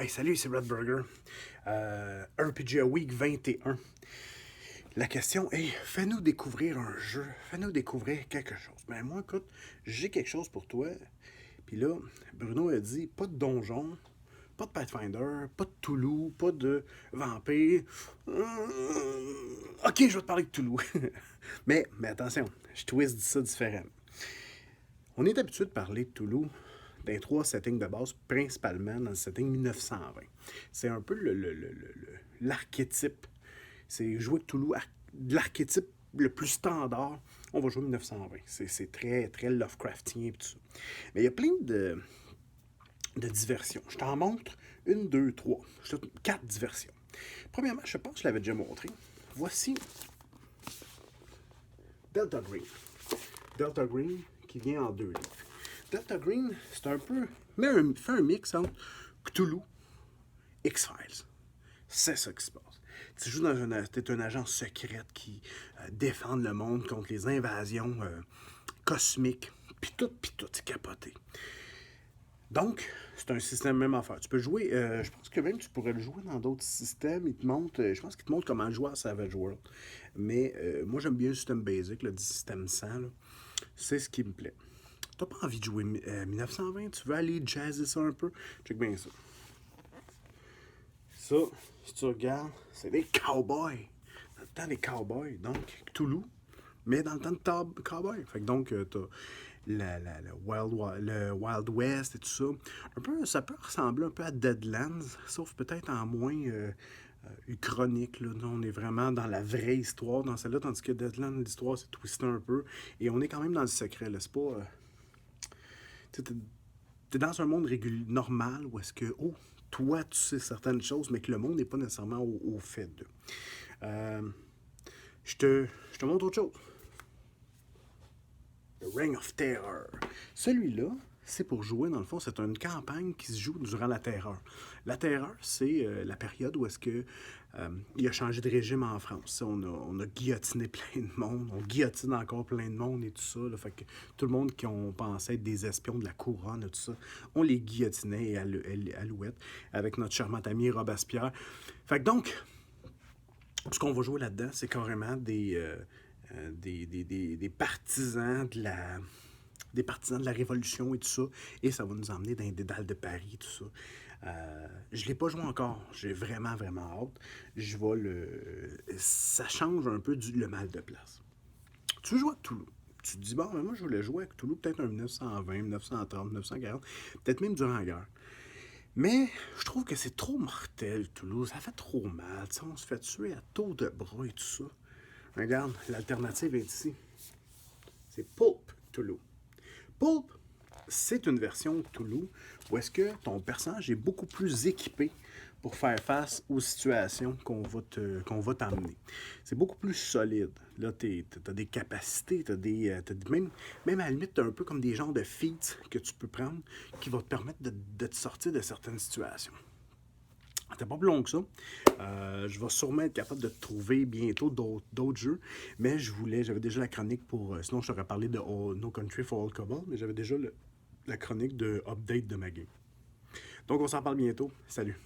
Hey, salut, c'est Red Burger. RPGA Week 21. La question est, fais-nous découvrir un jeu, fais-nous découvrir quelque chose. Ben moi, écoute, j'ai quelque chose pour toi. Puis là, Bruno a dit, pas de donjon, pas de Pathfinder, pas de Toulouse, pas de Vampire. Ok, je vais te parler de Toulouse. mais attention, je twist ça différemment. On est habitué de parler de Toulouse dans les trois settings de base, principalement dans le setting 1920. C'est un peu l'archétype. C'est jouer Toulouse, l'archétype le plus standard. On va jouer 1920. C'est très, très Lovecraftien et tout ça. Mais il y a plein de diversions. Je t'en montre une, deux, trois. Je te 4 diversions. Premièrement, je pense que je l'avais déjà montré. Voici Delta Green. Delta Green qui vient en 2 livres. Delta Green, c'est un peu. Fait un mix entre Cthulhu, X-Files. C'est ça qui se passe. Tu joues dans t'es un agent secret qui défend le monde contre les invasions cosmiques. Puis tout, c'est capoté. Donc, c'est un système même affaire. Tu peux jouer, je pense que même tu pourrais le jouer dans d'autres systèmes. Il te montre, je pense qu'il te montre comment jouer à Savage World. Mais moi, j'aime bien le système basic, le système 100. Là. C'est ce qui me plaît. T'as pas envie de jouer 1920, tu veux aller jazzer ça un peu? Check bien ça. Ça, si tu regardes, c'est des cowboys. Dans le temps des cowboys, donc Cthulhu, mais dans le temps de cowboys. Fait que donc, t'as le Wild West et tout ça. Un peu, ça peut ressembler un peu à Deadlands, sauf peut-être en moins chronique. Là. Nous, on est vraiment dans la vraie histoire dans celle-là, tandis que Deadlands, l'histoire s'est twistée un peu. Et on est quand même dans le secret, là. C'est pas... t'es dans un monde normal où est-ce que, toi, tu sais certaines choses, mais que le monde n'est pas nécessairement au fait d'eux. Je te montre autre chose. The Ring of Terror. Celui-là, c'est pour jouer, dans le fond, c'est une campagne qui se joue durant la Terreur. La Terreur, c'est la période où est-ce que il a changé de régime en France. On a guillotiné plein de monde, on guillotine encore plein de monde et tout ça. Là, fait que tout le monde qui ont pensé être des espions de la couronne et tout ça, on les guillotinait à l'ouette avec notre charmant ami Robespierre. Fait que donc, ce qu'on va jouer là-dedans, c'est carrément des partisans de la... des partisans de la Révolution et tout ça. Et ça va nous emmener dans les dédales de Paris et tout ça. Je ne l'ai pas joué encore. J'ai vraiment, vraiment hâte. Je vais le... Ça change un peu le mal de place. Tu veux jouer à Toulouse. Tu te dis, bon, mais moi, je voulais jouer avec Toulouse peut-être en 1920, 1930, 1940, peut-être même durant la guerre. Mais je trouve que c'est trop mortel, Toulouse. Ça fait trop mal. T'sais, on se fait tuer à tour de bras et tout ça. Regarde, l'alternative est ici. C'est Pulp Toulouse. Pulp, c'est une version de Toulouse où est-ce que ton personnage est beaucoup plus équipé pour faire face aux situations qu'on va t'emmener. C'est beaucoup plus solide. Là, t'as des capacités, même à la limite, t'as un peu comme des genres de feats que tu peux prendre qui vont te permettre de te sortir de certaines situations. C'était pas plus long que ça. Je vais sûrement être capable de trouver bientôt d'autres jeux, mais j'avais déjà la chronique pour... sinon, je t'aurais parlé de No Country for Old Cobalt, mais j'avais déjà la chronique de update de ma game. Donc, on s'en parle bientôt. Salut!